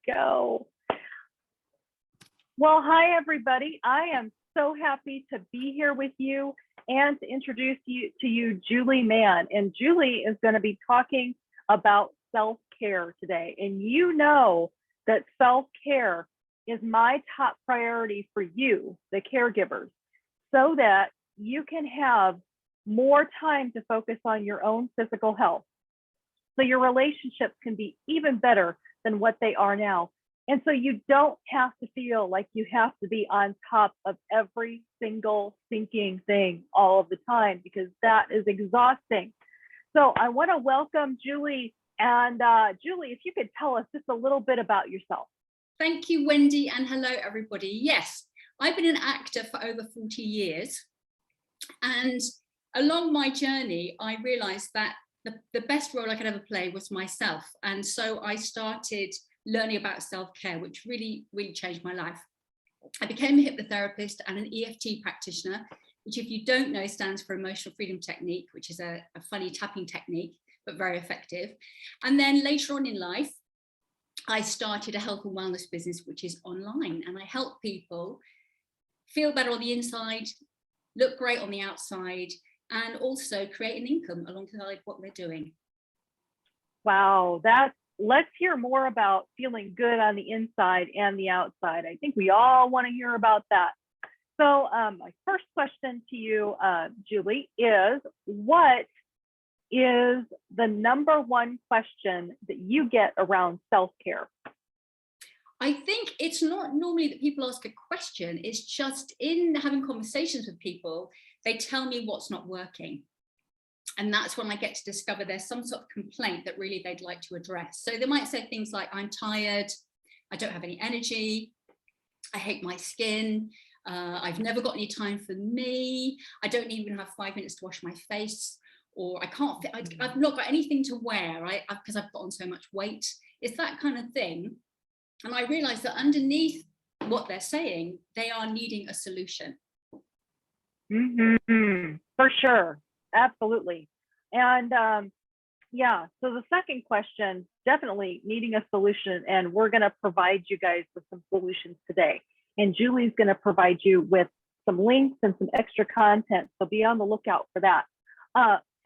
go. Well, hi, everybody. I am so happy to be here with you and to introduce you, Julie Mann. And Julie is going to be talking about self-care today. And you know that self-care is my top priority for you, the caregivers, so that you can have more time to focus on your own physical health. So your relationships can be even better than what they are now. And so you don't have to feel like you have to be on top of every single thinking thing all of the time, because that is exhausting. So I want to welcome Julie. And Julie, if you could tell us just a little bit about yourself. Thank you, Wendy, and hello, everybody. Yes, I've been an actor for over 40 years. And along my journey, I realized that the best role I could ever play was myself. And so I started learning about self-care, which really, really changed my life. I became a hypnotherapist and an EFT practitioner, which, if you don't know, stands for Emotional Freedom Technique, which is a funny tapping technique, but very effective. And then later on in life, I started a health and wellness business, which is online, and I help people feel better on the inside, look great on the outside, and also create an income alongside what they're doing. Wow, let's hear more about feeling good on the inside and the outside. I think we all want to hear about that. So my first question to you, Julie, is what is the number one question that you get around self-care? I think it's not normally that people ask a question. It's just in having conversations with people, they tell me what's not working. And that's when I get to discover there's some sort of complaint that really they'd like to address. So they might say things like, I'm tired, I don't have any energy, I hate my skin, I've never got any time for me, I don't even have 5 minutes to wash my face, or I can't fit, I've not got anything to wear because I've put on so much weight. It's that kind of thing. And I realized that underneath what they're saying, they are needing a solution. Mm-hmm. For sure. Absolutely. And yeah, so the second question, definitely needing a solution. And we're going to provide you guys with some solutions today. And Julie's going to provide you with some links and some extra content. So be on the lookout for that.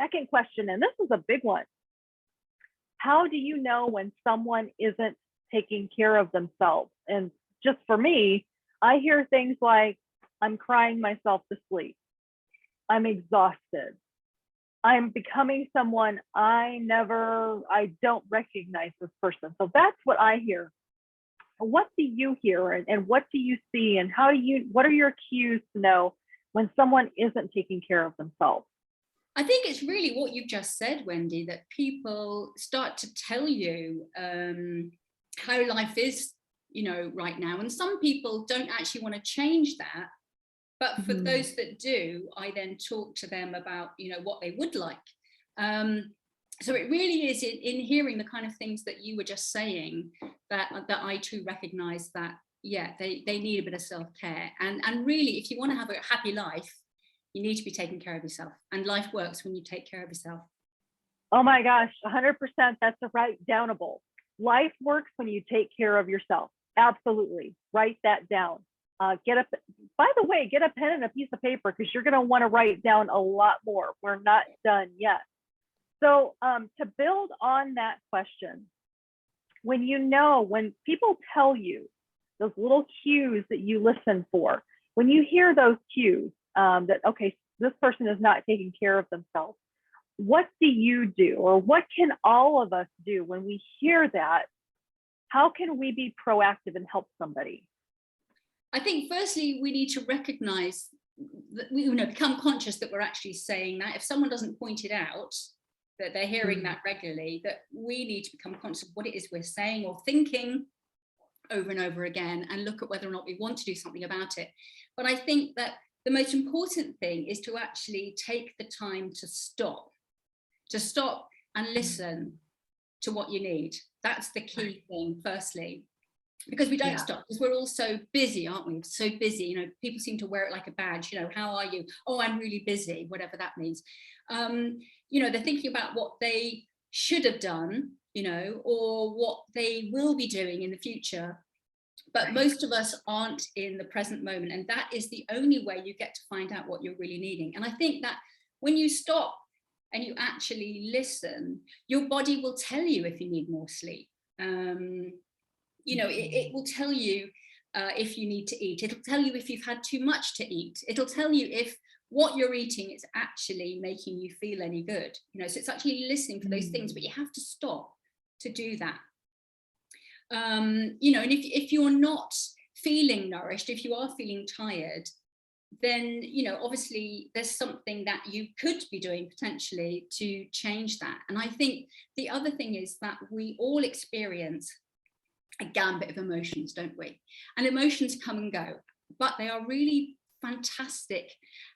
Second question, and this is a big one. How do you know when someone isn't taking care of themselves? And just for me, I hear things like, I'm crying myself to sleep, I'm exhausted, I'm becoming someone I don't recognize this person. So that's what I hear. What do you hear, and what do you see, and what are your cues to know when someone isn't taking care of themselves? I think it's really what you've just said, Wendy, that people start to tell you how life is, right now. And some people don't actually want to change that. But for those that do, I then talk to them about, what they would like. So it really is in hearing the kind of things that you were just saying that I too recognize that, yeah, they need a bit of self-care. And really, if you want to have a happy life, you need to be taking care of yourself. And life works when you take care of yourself. Oh my gosh, 100%. That's a write downable. Life works when you take care of yourself. Absolutely. Write that down. By the way, get a pen and a piece of paper, because you're going to want to write down a lot more. We're not done yet. So to build on that question, when people tell you those little cues that you listen for, when you hear those cues that, okay, this person is not taking care of themselves, what do you do, or what can all of us do when we hear that? How can we be proactive and help somebody? I think firstly, we need to recognize that we become conscious that we're actually saying that. If someone doesn't point it out, that they're hearing that regularly, that we need to become conscious of what it is we're saying or thinking over and over again, and look at whether or not we want to do something about it. But I think that the most important thing is to actually take the time to stop and listen to what you need. That's the key thing, firstly, because we don't stop, because we're all so busy, aren't we? So busy, people seem to wear it like a badge. How are you? Oh, I'm really busy, whatever that means. They're thinking about what they should have done, you know, or what they will be doing in the future. But most of us aren't in the present moment. And that is the only way you get to find out what you're really needing. And I think that when you stop and you actually listen, your body will tell you if you need more sleep. You know, it will tell you if you need to eat. It'll tell you if you've had too much to eat. It'll tell you if what you're eating is actually making you feel any good. You know, so it's actually listening for those things, but you have to stop to do that. You know, and if you're not feeling nourished, if you are feeling tired, then, you know, obviously there's something that you could be doing potentially to change that. And I think the other thing is that we all experience a gambit of emotions, don't we? And emotions come and go, but they are really fantastic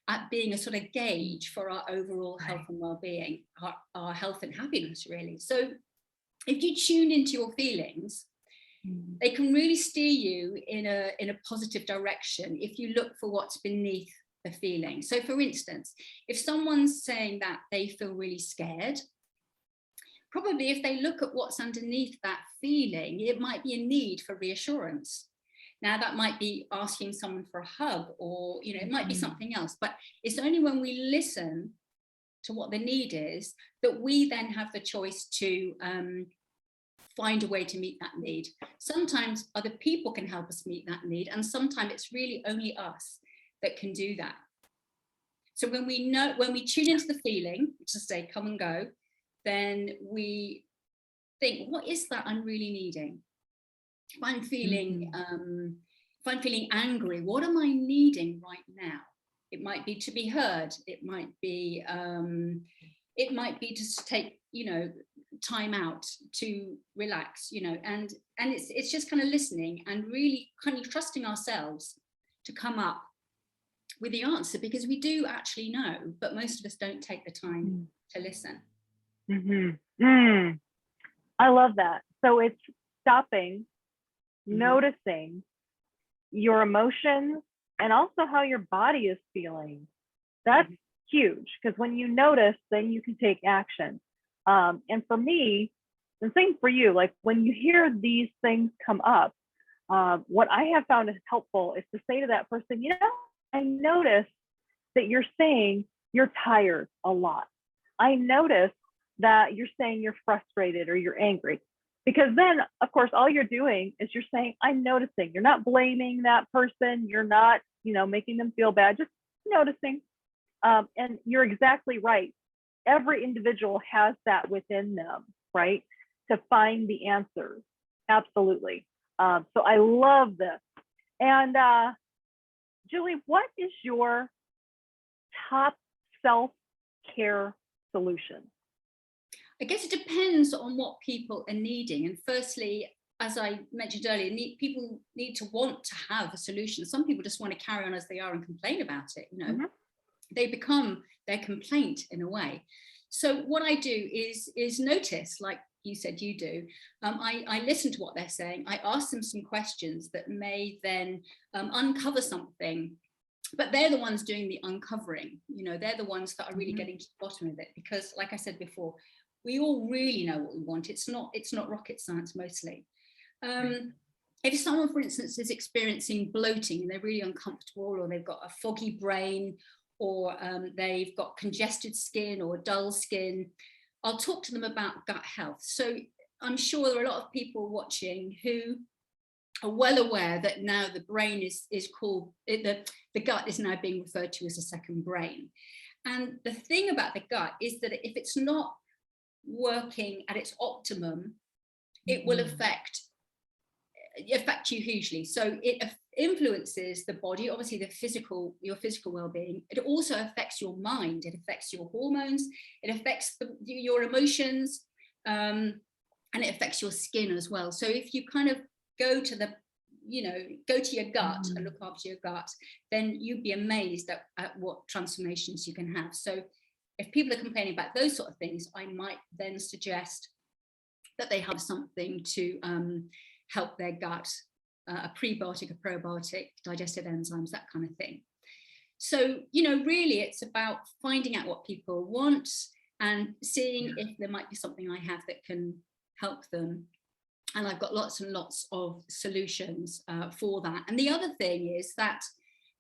at being a sort of gauge for our overall health and well-being, our health and happiness, really. So if you tune into your feelings, they can really steer you in a positive direction if you look for what's beneath the feeling. So for instance, if someone's saying that they feel really scared, probably if they look at what's underneath that feeling, it might be a need for reassurance. Now that might be asking someone for a hug, or, you know, it might be something else, but it's only when we listen to what the need is that we then have the choice to find a way to meet that need. Sometimes other people can help us meet that need, and sometimes it's really only us that can do that. So when we tune into the feeling, which is say come and go, then we think, what is that I'm really needing? If I'm feeling angry, what am I needing right now? It might be to be heard. It might be just to take, you know, time out to relax, you know, and it's just kind of listening and really kind of trusting ourselves to come up with the answer, because we do actually know, but most of us don't take the time to listen. I love that. So it's stopping, noticing your emotions and also how your body is feeling. That's huge, because when you notice, then you can take action. And for me, the same for you, like when you hear these things come up, what I have found is helpful is to say to that person, you know, I notice that you're saying you're tired a lot. I notice that you're saying you're frustrated or you're angry. Because then, of course, all you're doing is you're saying, I'm noticing. You're not blaming that person. You're not, you know, making them feel bad, just noticing. And you're exactly right. Every individual has that within them, right? To find the answers. Absolutely. So I love this. And Julie, what is your top self-care solution? I guess it depends on what people are needing. And firstly, as I mentioned earlier, people need to want to have a solution. Some people just want to carry on as they are and complain about it, you know. They become their complaint in a way. So what I do is notice, like you said you do. I listen to what they're saying. I ask them some questions that may then uncover something. But they're the ones doing the uncovering. You know, they're the ones that are really getting to the bottom of it. Because, like I said before, we all really know what we want. It's not rocket science mostly. If someone, for instance, is experiencing bloating and they're really uncomfortable, or they've got a foggy brain, or they've got congested skin or dull skin, I'll talk to them about gut health. So I'm sure there are a lot of people watching who are well aware that now the brain is called, the gut is now being referred to as a second brain. And the thing about the gut is that if it's not working at its optimum, it will affect you hugely. So it influences the body, obviously your physical well-being. It also affects your mind. It affects your hormones. It affects your emotions, and it affects your skin as well. So if you kind of go to your gut and look after your gut, then you'd be amazed at what transformations you can have. So if people are complaining about those sort of things, I might then suggest that they have something to help their gut, a prebiotic, a probiotic, digestive enzymes, that kind of thing. So, you know, really it's about finding out what people want, and seeing if there might be something I have that can help them. And I've got lots and lots of solutions for that. And the other thing is that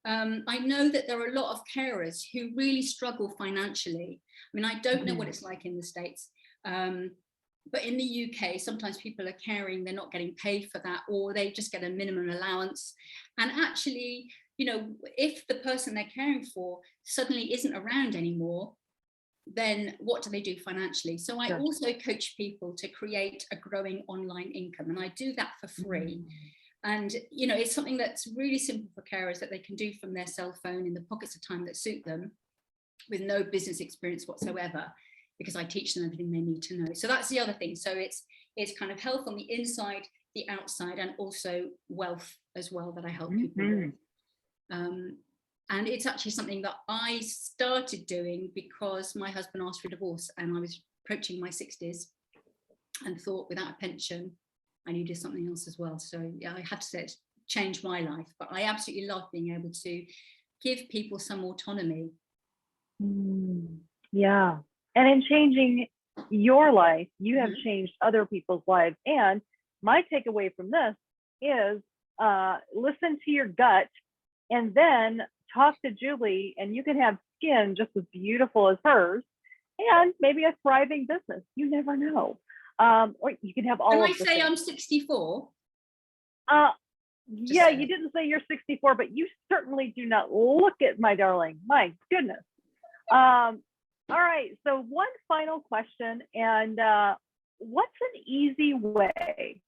I know that there are a lot of carers who really struggle financially. I mean, I don't know what it's like in the States, but in the UK, sometimes people are caring, they're not getting paid for that, or they just get a minimum allowance. And actually, you know, if the person they're caring for suddenly isn't around anymore, then what do they do financially? So I also coach people to create a growing online income, and I do that for free. And, you know, it's something that's really simple for carers that they can do from their cell phone in the pockets of time that suit them, with no business experience whatsoever, because I teach them everything they need to know. So that's the other thing. So it's kind of health on the inside, the outside, and also wealth as well that I help people with. And it's actually something that I started doing because my husband asked for a divorce, and I was approaching my 60s and thought, without a pension, I needed something else as well. So yeah, I had to say it's changed my life, but I absolutely love being able to give people some autonomy. Yeah. And in changing your life, you have changed other people's lives. And my takeaway from this is listen to your gut, and then talk to Julie, and you can have skin just as beautiful as hers, and maybe a thriving business. You never know. Or you can have all Can of I the say things. I'm 64? Yeah, you didn't say you're 64, but you certainly do not look it, my darling. My goodness. All right, so one final question, and what's an easy way,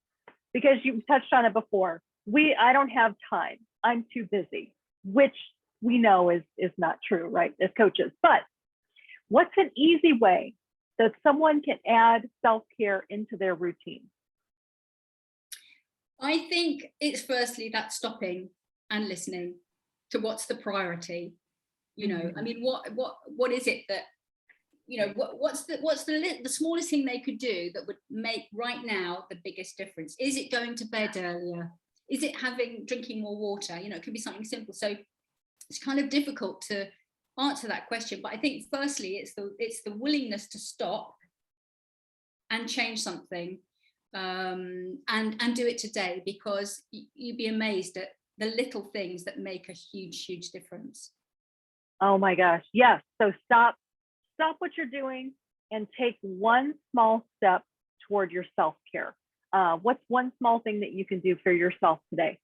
because you touched on it before, I don't have time, I'm too busy, which we know is not true, right, as coaches, but what's an easy way that someone can add self-care into their routine? I think it's firstly that stopping and listening to what's the priority. You know, I mean, what is it that, you know, what's the smallest thing they could do that would make right now the biggest difference? Is it going to bed earlier? Is it drinking more water? You know, it could be something simple. So it's kind of difficult to answer that question, but I think firstly it's the willingness to stop and change something, and do it today, because you'd be amazed at the little things that make a huge difference. Oh my gosh, yes. So stop what you're doing and take one small step toward your self-care. What's one small thing that you can do for yourself today?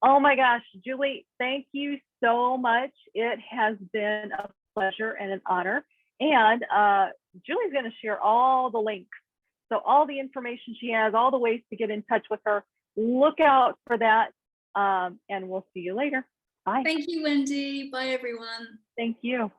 Oh my gosh, Julie, thank you so much. It has been a pleasure and an honor. And Julie's going to share all the links. So all the information she has, all the ways to get in touch with her. Look out for that. And we'll see you later. Bye. Thank you, Wendy. Bye, everyone. Thank you.